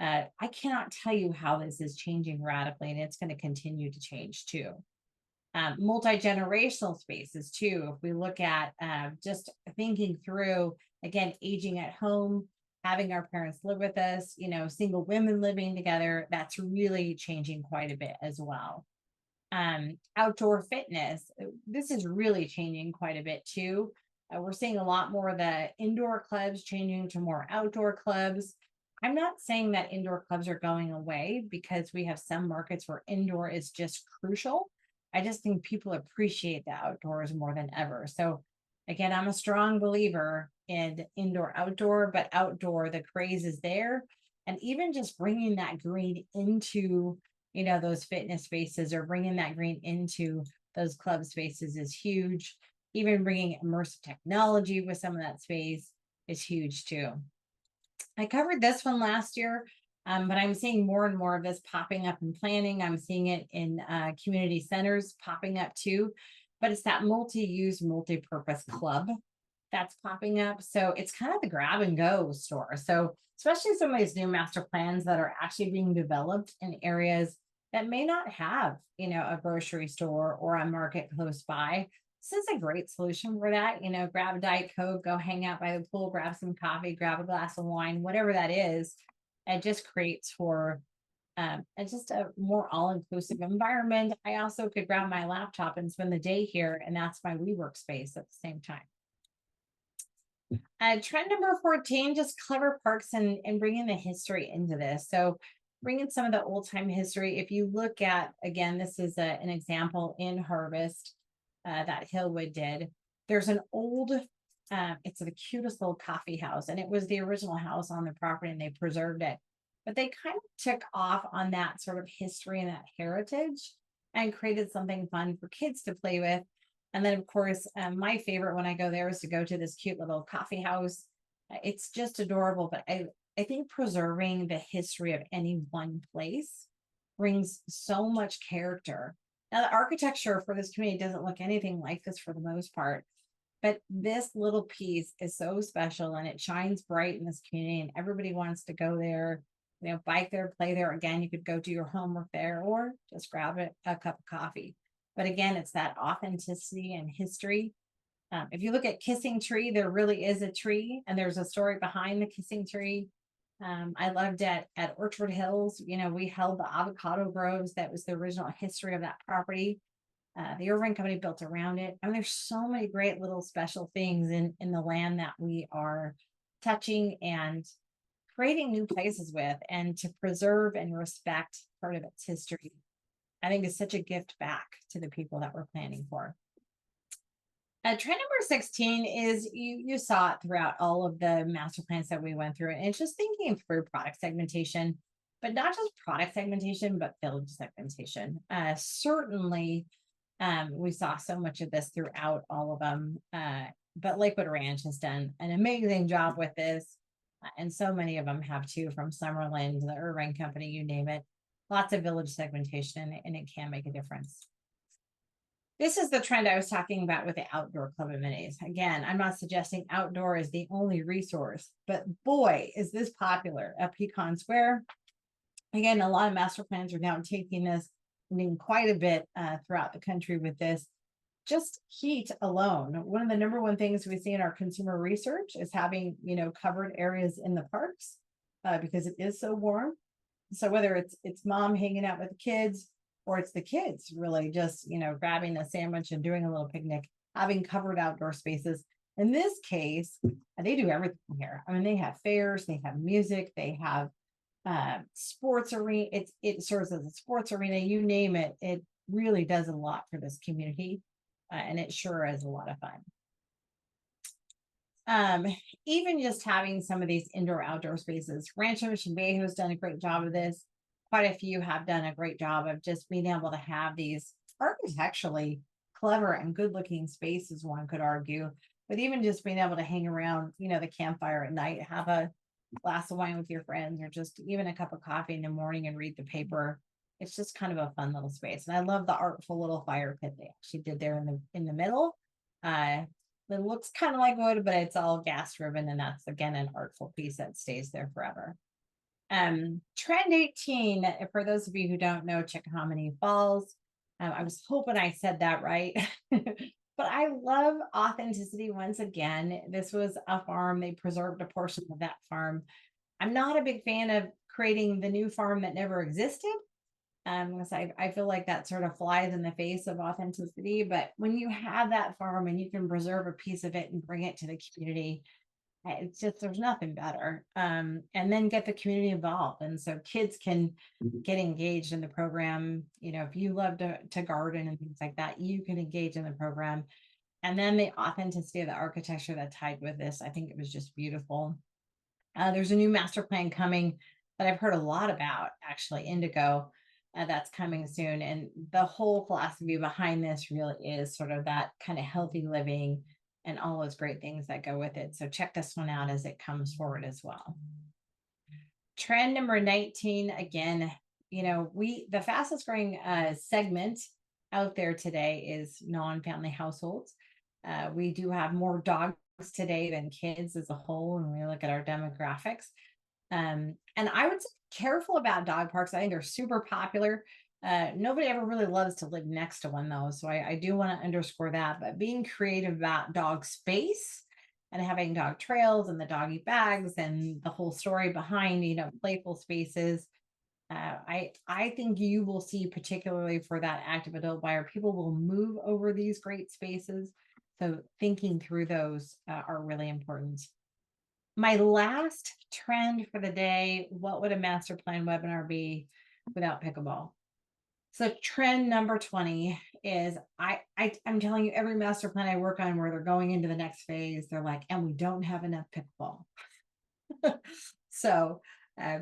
I cannot tell you how this is changing radically, and it's going to continue to change too. Multi-generational spaces too. If we look at just thinking through, again, aging at home, having our parents live with us, single women living together, that's really changing quite a bit as well. Outdoor fitness, this is really changing quite a bit too. We're seeing a lot more of the indoor clubs changing to more outdoor clubs. I'm not saying that indoor clubs are going away, because we have some markets where indoor is just crucial. I just think people appreciate the outdoors more than ever. So again, I'm a strong believer in indoor, outdoor, but outdoor, the craze is there. And even just bringing that green into, those fitness spaces, or bringing that green into those club spaces is huge. Even bringing immersive technology with some of that space is huge too. I covered this one last year, but I'm seeing more and more of this popping up in planning. I'm seeing it in community centers popping up too, but it's that multi-use, multi-purpose club that's popping up. So it's kind of the grab and go store. So especially some of these new master plans that are actually being developed in areas that may not have, a grocery store or a market close by. This is a great solution for that. Grab a Diet Coke, go hang out by the pool, grab some coffee, grab a glass of wine, whatever that is. It just creates for just a more all-inclusive environment. I also could grab my laptop and spend the day here, and that's my WeWork space at the same time. Trend number 14, just clever parks and bringing the history into this. So bringing some of the old time history. If you look at, again, this is an example in Harvest that Hillwood did. There's an old, it's the cutest little coffee house, and it was the original house on the property, and they preserved it. But they kind of took off on that sort of history and that heritage and created something fun for kids to play with. And then, of course, my favorite when I go there is to go to this cute little coffee house. It's just adorable, but I think preserving the history of any one place brings so much character. Now, the architecture for this community doesn't look anything like this for the most part, but this little piece is so special, and it shines bright in this community, and everybody wants to go there, bike there, play there. Again, you could go do your homework there, or just grab a cup of coffee. But again, it's that authenticity and history. If you look at Kissing Tree, there really is a tree, and there's a story behind the Kissing Tree. I loved at Orchard Hills, we held the avocado groves. That was the original history of that property. The Irving Company built around it. I mean, there's so many great little special things in the land that we are touching and creating new places with, and to preserve and respect part of its history, I think is such a gift back to the people that we're planning for. Trend number 16 is you saw it throughout all of the master plans that we went through, and it's just thinking through product segmentation, but not just product segmentation, but village segmentation. Certainly, we saw so much of this throughout all of them, but Lakewood Ranch has done an amazing job with this, and so many of them have too, from Summerlin to the Irving Company, you name it. Lots of village segmentation, and it can make a difference. This is the trend I was talking about with the outdoor club amenities. Again, I'm not suggesting outdoor is the only resource, but boy, is this popular at Pecan Square. Again, a lot of master plans are now taking this, and doing quite a bit throughout the country with this. just heat alone, one of the number one things we see in our consumer research is having, covered areas in the parks, because it is so warm. So whether it's mom hanging out with the kids, or it's the kids really just, grabbing a sandwich and doing a little picnic, having covered outdoor spaces. In this case, they do everything here. I mean, they have fairs, they have music, they have sports arena. It serves as a sports arena, you name it. It really does a lot for this community, and it sure is a lot of fun. Even just having some of these indoor outdoor spaces, Rancho Mission Viejo has done a great job of this. Quite a few have done a great job of just being able to have these architecturally clever and good looking spaces, one could argue, but even just being able to hang around, the campfire at night, have a glass of wine with your friends, or just even a cup of coffee in the morning and read the paper. It's just kind of a fun little space. And I love the artful little fire pit they actually did there in the middle. It looks kind of like wood, but it's all gas driven, and that's again an artful piece that stays there forever. Trend 18, for those of you who don't know Chickahominy Falls, I was hoping I said that right. But I love authenticity. Once again, this was a farm. They preserved a portion of that farm. I'm not a big fan of creating the new farm that never existed. Because I feel like that sort of flies in the face of authenticity. But when you have that farm and you can preserve a piece of it and bring it to the community, it's just, there's nothing better. And then get the community involved. And so kids can get engaged in the program. If you love to garden and things like that, you can engage in the program. And then the authenticity of the architecture that tied with this, I think it was just beautiful. There's a new master plan coming that I've heard a lot about, actually, Indigo. That's coming soon. And the whole philosophy behind this really is sort of that kind of healthy living and all those great things that go with it. So check this one out as it comes forward as well. Trend number 19, again, the fastest growing segment out there today is non-family households. We do have more dogs today than kids as a whole when we look at our demographics. And I would say careful about dog parks. I think they're super popular. Nobody ever really loves to live next to one though. So I do want to underscore that, but being creative about dog space and having dog trails and the doggy bags and the whole story behind, playful spaces. I think you will see, particularly for that active adult buyer, people will move over these great spaces. So thinking through those are really important. My last trend for the day, what would a master plan webinar be without pickleball? So trend number 20 is I'm telling you, every master plan I work on where they're going into the next phase, they're like, and we don't have enough pickleball. So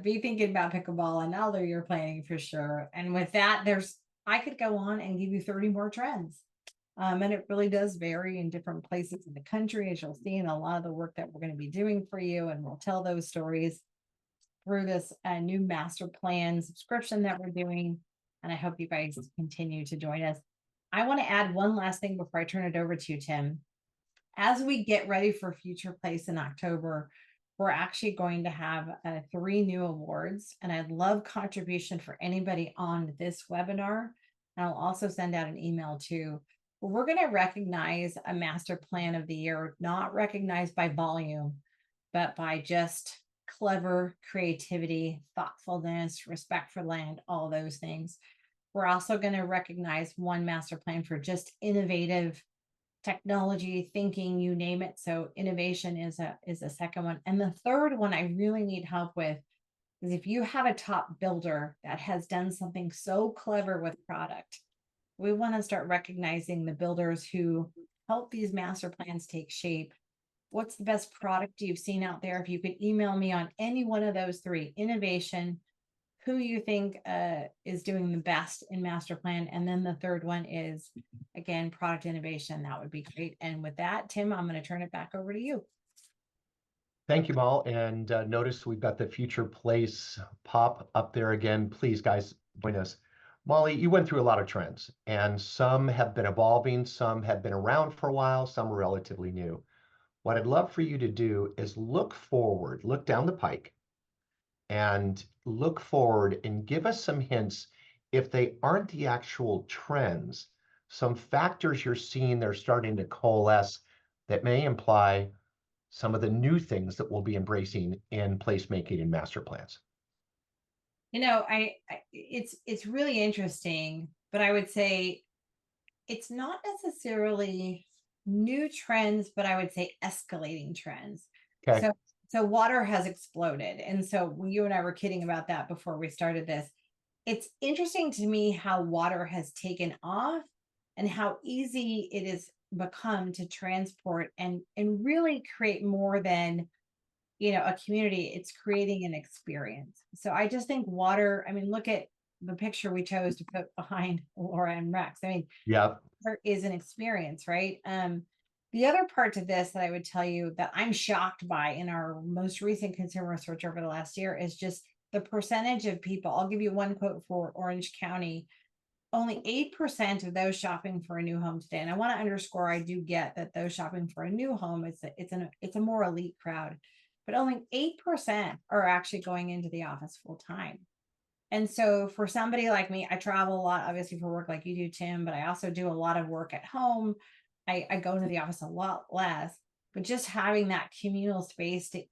be thinking about pickleball and other year planning for sure. And with that, I could go on and give you 30 more trends. And it really does vary in different places in the country, as you'll see in a lot of the work that we're going to be doing for you. And we'll tell those stories through this new master plan subscription that we're doing. And I hope you guys continue to join us. I want to add one last thing before I turn it over to you, Tim. As we get ready for Future Place in October, we're actually going to have 3 new awards. And I'd love contribution for anybody on this webinar. And I'll also send out an email too. We're going to recognize a master plan of the year, not recognized by volume, but by just clever creativity, thoughtfulness, respect for land, all those things. We're also going to recognize one master plan for just innovative technology, thinking, you name it. So innovation is a second one. And the third one I really need help with is if you have a top builder that has done something so clever with product, we want to start recognizing the builders who help these master plans take shape. What's the best product you've seen out there? If you could email me on any one of those 3, innovation, who you think is doing the best in master plan. And then the third one is, again, product innovation. That would be great. And with that, Tim, I'm going to turn it back over to you. Thank you, Mollie. And notice we've got the Future Place pop up there again. Please, guys, join us. Mollie, you went through a lot of trends, and some have been evolving, some have been around for a while, some are relatively new. What I'd love for you to do is look forward, look down the pike, and look forward and give us some hints if they aren't the actual trends, some factors you're seeing they're starting to coalesce that may imply some of the new things that we'll be embracing in placemaking and master plans? It's really interesting, but I would say it's not necessarily new trends, but I would say escalating trends. Okay. So water has exploded. And so when you and I were kidding about that before we started this, it's interesting to me how water has taken off and how easy it has become to transport and really create more than a community. It's creating an experience. So I just think water, I mean, look at the picture we chose to put behind Laura and Rex. I mean, Yeah. there is an experience, right? The other part to this that I would tell you that I'm shocked by in our most recent consumer research over the last year is just the percentage of people. I'll give you one quote for Orange County. Only 8% of those shopping for a new home today. And I want to underscore, I do get that those shopping for a new home, it's a more elite crowd, but only 8% are actually going into the office full time. And so for somebody like me, I travel a lot, obviously for work like you do, Tim, but I also do a lot of work at home. I go into the office a lot less, but just having that communal space to,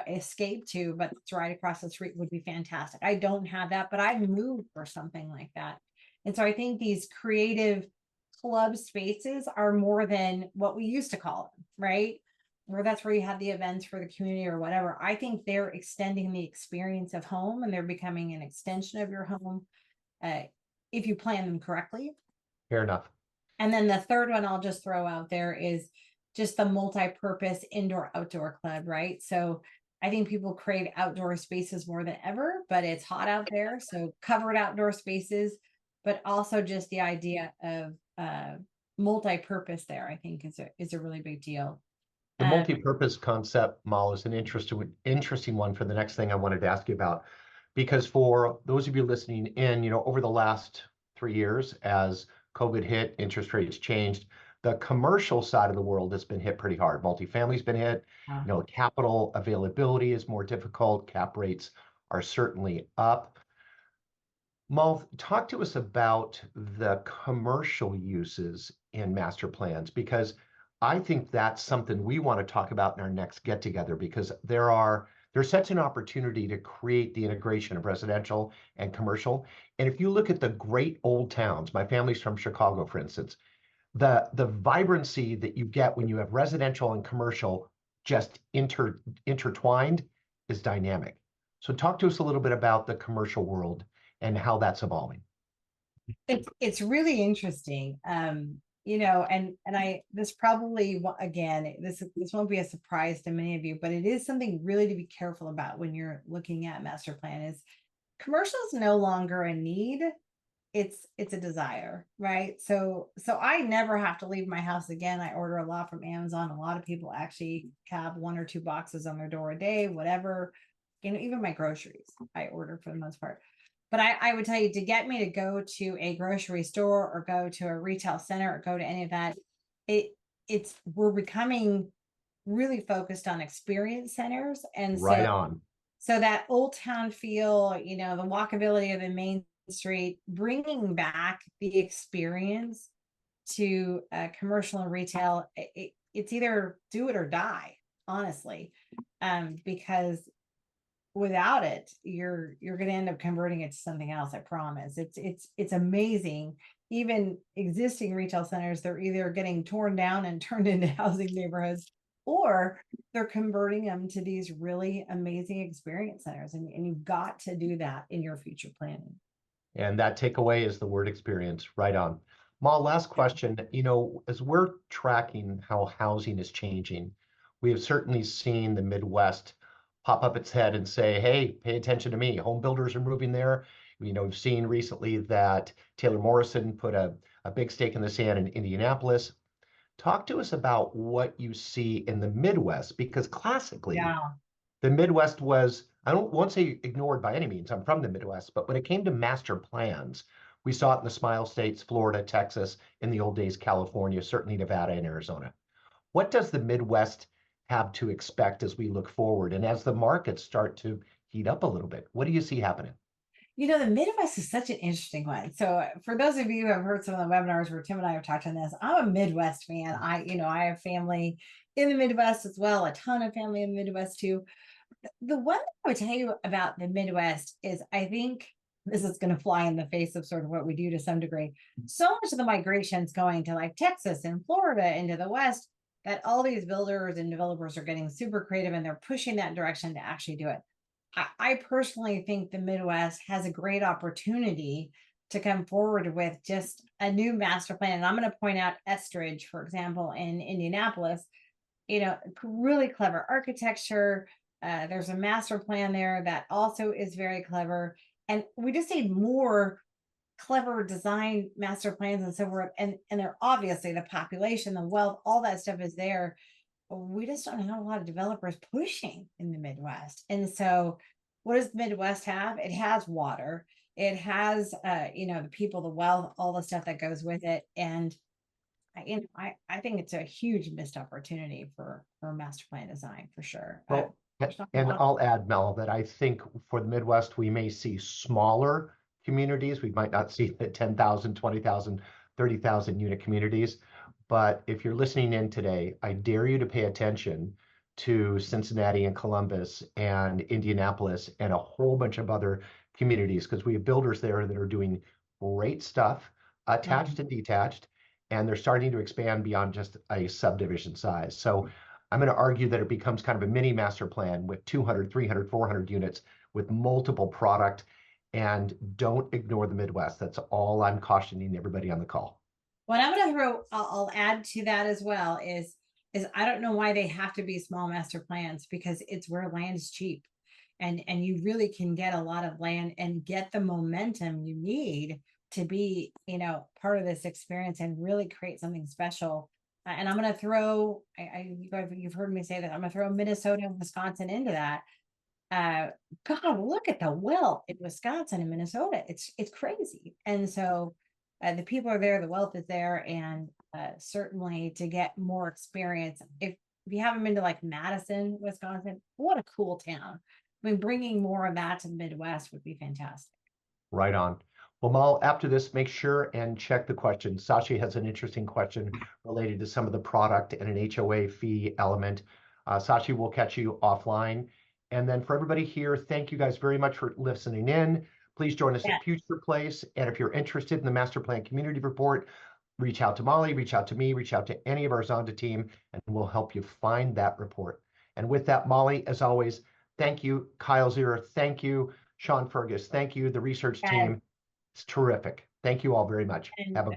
escape to, but it's right across the street would be fantastic. I don't have that, but I've moved for something like that. And so I think these creative club spaces are more than what we used to call them, right? Or that's where you have the events for the community or whatever. I think they're extending the experience of home and they're becoming an extension of your home if you plan them correctly. Fair enough. And then the third one I'll just throw out there is just the multi-purpose indoor-outdoor club, right? So I think people crave outdoor spaces more than ever, but it's hot out there. So covered outdoor spaces, but also just the idea of multi-purpose there, I think is a really big deal. The multi-purpose concept, Mal, is an interesting one for the next thing I wanted to ask you about. Because for those of you listening in, over the last 3 years, as COVID hit, interest rates changed, the commercial side of the world has been hit pretty hard. Multifamily's been hit. Capital availability is more difficult. Cap rates are certainly up. Mal, talk to us about the commercial uses in master plans, because I think that's something we want to talk about in our next get together, because there's such an opportunity to create the integration of residential and commercial. And if you look at the great old towns, my family's from Chicago, for instance, the vibrancy that you get when you have residential and commercial just intertwined is dynamic. So talk to us a little bit about the commercial world and how that's evolving. It's really interesting. This probably, again, this won't be a surprise to many of you, but it is something really to be careful about when you're looking at master plan. Is commercial is no longer a need, it's a desire, right? So I never have to leave my house again. I order a lot from Amazon. A lot of people actually have 1 or 2 boxes on their door a day, whatever. Even my groceries I order for the most part. But I would tell you, to get me to go to a grocery store or go to a retail center or go to any of that, we're becoming really focused on experience centers. And Right on. So that old town feel, the walkability of the main street, bringing back the experience to commercial and retail, it's either do it or die, honestly, because without it, you're going to end up converting it to something else. I promise. It's amazing. Even existing retail centers, they're either getting torn down and turned into housing neighborhoods, or they're converting them to these really amazing experience centers. And you've got to do that in your future planning. And that takeaway is the word experience. Right on. Ma, last question. As we're tracking how housing is changing, we have certainly seen the Midwest pop up its head and say, hey, pay attention to me. Home builders are moving there. We've seen recently that Taylor Morrison put a big stake in the sand in Indianapolis. Talk to us about what you see in the Midwest, because classically, the Midwest was, I won't say ignored by any means. I'm from the Midwest, but when it came to master plans, we saw it in the Smile States, Florida, Texas, in the old days, California, certainly Nevada and Arizona. What does the Midwest have to expect as we look forward and as the markets start to heat up a little bit? What do you see happening? The Midwest is such an interesting one. So for those of you who have heard some of the webinars where Tim and I have talked on this, I'm a Midwest fan. I have family in the Midwest as well, a ton of family in the Midwest too. The one thing I would tell you about the Midwest is I think this is going to fly in the face of sort of what we do to some degree. So much of the migration is going to like Texas and Florida into the West that all these builders and developers are getting super creative and they're pushing that direction to actually do it. I personally think the Midwest has a great opportunity to come forward with just a new master plan. And I'm going to point out Estridge, for example, in Indianapolis, really clever architecture. There's a master plan there that also is very clever. And we just need more clever design master plans and so forth. And they're obviously the population, the wealth, all that stuff is there. We just don't have a lot of developers pushing in the Midwest. And so what does the Midwest have? It has water. It has, the people, the wealth, all the stuff that goes with it. And I think it's a huge missed opportunity for master plan design for sure. Well, there's not a and lot- I'll add, Mel, that I think for the Midwest, we may see smaller communities. We might not see the 10,000, 20,000, 30,000 unit communities. But if you're listening in today, I dare you to pay attention to Cincinnati and Columbus and Indianapolis and a whole bunch of other communities, because we have builders there that are doing great stuff, attached and detached, and they're starting to expand beyond just a subdivision size. So I'm going to argue that it becomes kind of a mini master plan with 200, 300, 400 units with multiple product. And don't ignore the Midwest. That's all I'm cautioning everybody on the call. What I'm going to throw, I'll add to that as well is I don't know why they have to be small master plans, because it's where land is cheap, and you really can get a lot of land and get the momentum you need to be, part of this experience and really create something special. And I'm going to throw, you've heard me say that I'm going to throw Minnesota and Wisconsin into that. God, look at the wealth in Wisconsin and Minnesota. It's crazy. And so the people are there, the wealth is there, and certainly to get more experience. If you haven't been to like Madison, Wisconsin, what a cool town. I mean, bringing more of that to the Midwest would be fantastic. Right on. Well, Mal, after this, make sure and check the question. Sashi has an interesting question related to some of the product and an HOA fee element. Sashi will catch you offline. And then for everybody here, thank you guys very much for listening in. Please join us at Future Place. And if you're interested in the Master Plan Community Report, reach out to Molly, reach out to me, reach out to any of our Zonda team, and we'll help you find that report. And with that, Molly, as always, thank you. Kyle Zira, thank you. Sean Fergus, thank you. The research team. It's terrific. Thank you all very much. Have a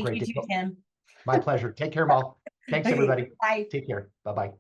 great day. Thank you, Tim. My pleasure. Take care, Mal. Thanks, everybody. Bye. Take care. Bye-bye.